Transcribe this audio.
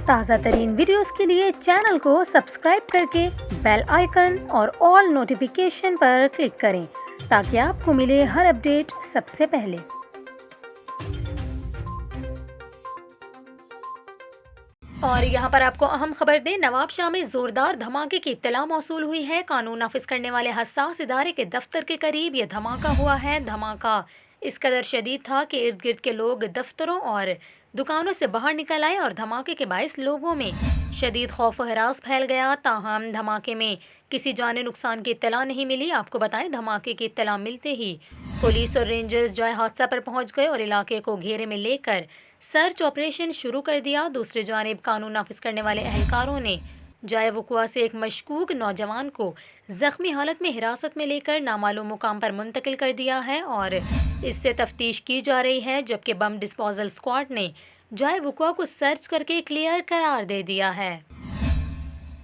تازہ ترین ویڈیوز کے لیے چینل کو سبسکرائب کر کے بیل آئیکن اور آل نوٹیفیکیشن پر کلک کریں تاکہ آپ کو ملے ہر اپڈیٹ سب سے پہلے۔ اور یہاں پر آپ کو اہم خبر دیں، نواب شاہ میں زوردار دھماکے کی اطلاع موصول ہوئی ہے۔ قانون نافذ کرنے والے حساس ادارے کے دفتر کے قریب یہ دھماکہ ہوا ہے۔ دھماکہ اس قدر شدید تھا کہ ارد گرد کے لوگ دفتروں اور دکانوں سے باہر نکل آئے اور دھماکے کے باعث لوگوں میں شدید خوف و ہراس پھیل گیا۔ تاہم دھماکے میں کسی جانی نقصان کی اطلاع نہیں ملی۔ آپ کو بتائیں، دھماکے کی اطلاع ملتے ہی پولیس اور رینجرز جائے حادثہ پر پہنچ گئے اور علاقے کو گھیرے میں لے کر سرچ آپریشن شروع کر دیا۔ دوسری جانب قانون نافذ کرنے والے اہلکاروں نے جائے وقوع سے ایک مشکوک نوجوان کو زخمی حالت میں حراست میں لے کر نامعلوم مقام پر منتقل کر دیا ہے اور اس سے تفتیش کی جا رہی ہے، جبکہ بم ڈسپوزل اسکواڈ نے جائے وقوع کو سرچ کر کے کلیئر قرار دے دیا ہے۔